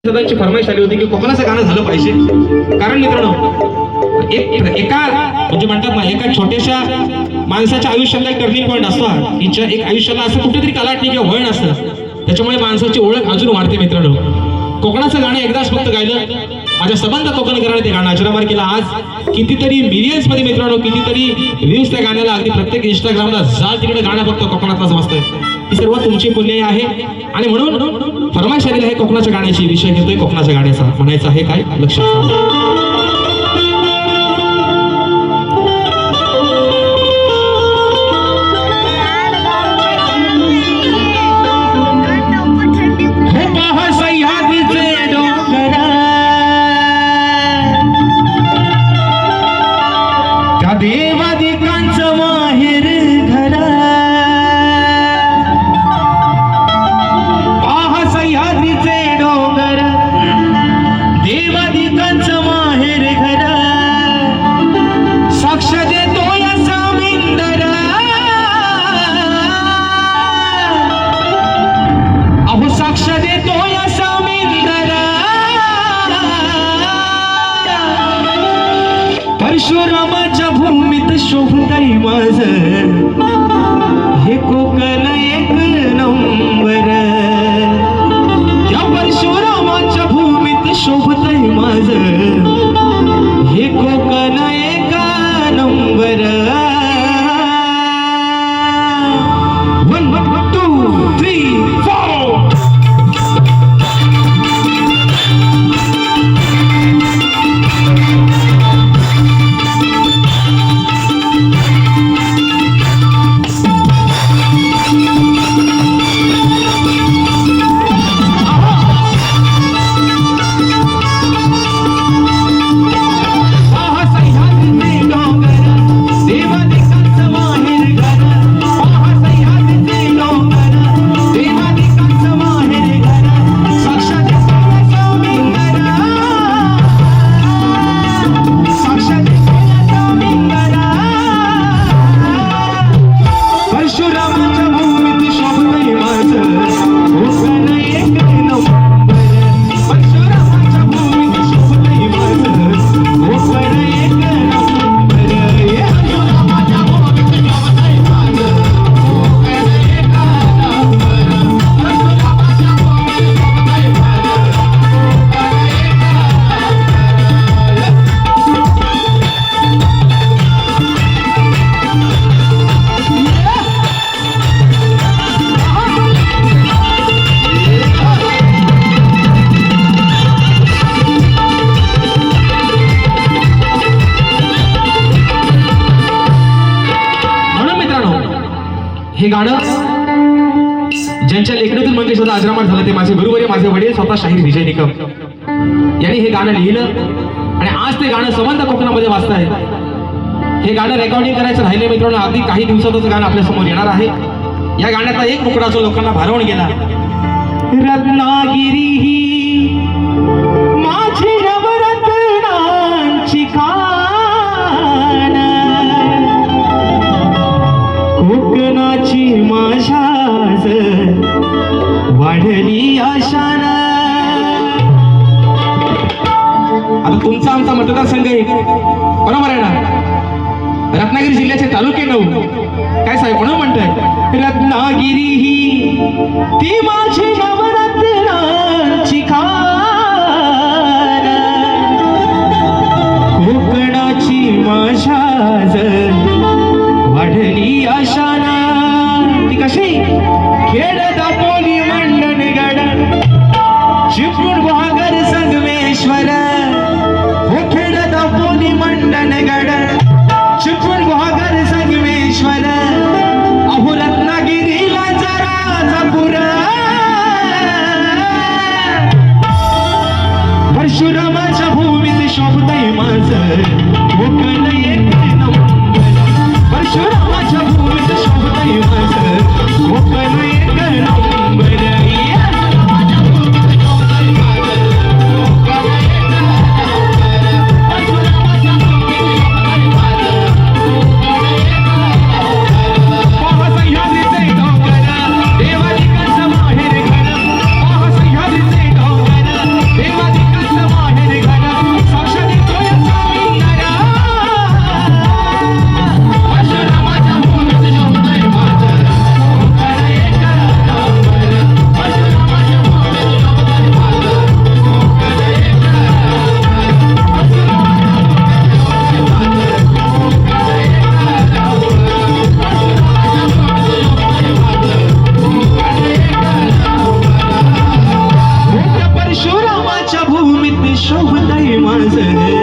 सदांची फरमाईश आली होती की कोकणाचं गाणं झालं पाहिजे. कारण मित्रांनो एका म्हणजे म्हणतात ना, एका छोट्याशा माणसाच्या आयुष्यातला एक टर्निंग पॉईंट असतो. तिच्या एक आयुष्याला असं कुठेतरी कलाटणी किंवा वळण असतं, त्याच्यामुळे माणसाची ओळख अजून वाढते. मित्रांनो, कोकणाचं गाणं एकदाच फक्त गायलं, माझ्या सबंध कोकणकरांनी ते गाणं अजरामर केलं. आज कितीतरी मिलियन्स मध्ये मित्रांनो, कितीतरी व्ह्यूज त्या गाण्याला, अगदी प्रत्येक इंस्टाग्रामला जाल तिकडे गाणं फक्त कोकणातलं वाजतंय. ही सर्व तुमची पुण्य आहे. आणि म्हणून फरमाईश आलेली आहे कोकणाच्या गाण्याची. विषय घेतोय कोकणाच्या गाण्याचा, म्हणायचं आहे काय लक्षात. देवादिकांचं माहेर घरा, पाहा सह्याद्रीचे डोंगर, देवादिकांचं माहेर घरा, साक्ष देतो या सामिंदर, अहो साक्ष देतो या सामिंदर. परशुरामाच्या भूमीत शोभतय माझं हे कोकण एक नंबर. त्या परशुरामाच्या भूमीत शोभतय माझं हे कोकण एक नंबर. 1 2 3 4. हे गाणं ज्यांच्या लेखनातून म्हणजे सुद्धा अजरामर झालं ते माझे गुरुवर्य, माझे वडील स्वतः शाहीर विजय निकम यांनी हे गाणं लिहिलं. आणि आज ते गाणं संबंध कोकणामध्ये वाजतंय. हे गाणं रेकॉर्डिंग करायचं राहिले मित्रांनो, अगदी काही दिवसातच गाणं आपल्या समोर येणार आहे. या गाण्याचा एक तुकडा जो लोकांना भारावून गेला. रत्नागिरी ही माझी नवरत्नांची खाण, कोकणाची माझ्याच वाढली आशान. आता तुमचा आमचा मतदारसंघ आहे, बरोबर आहे ना? रत्नागिरी जिल्ह्याचे तालुके 9. काय साहेब म्हणून म्हणताय? रत्नागिरी ही ती माझी नवरत्नांची खाण, कोकणाची माझ्याच वाढली आशाना. ती कशी? खेड दापोली मंडण गड, चिपळूण गुहागर संगमेश्वर. हो खेड दापोली मंडण गड, चिपळूण गुहागर संगमेश्वर. अहो रत्नागिरीला जरा जपूर, परशुरामाच्या भूमीत शोभतय माझं कोकण एक नंबर. परशुरामाच्या भूमीत शोभतय माझं कोकण एक नंबर. शोभताई माझं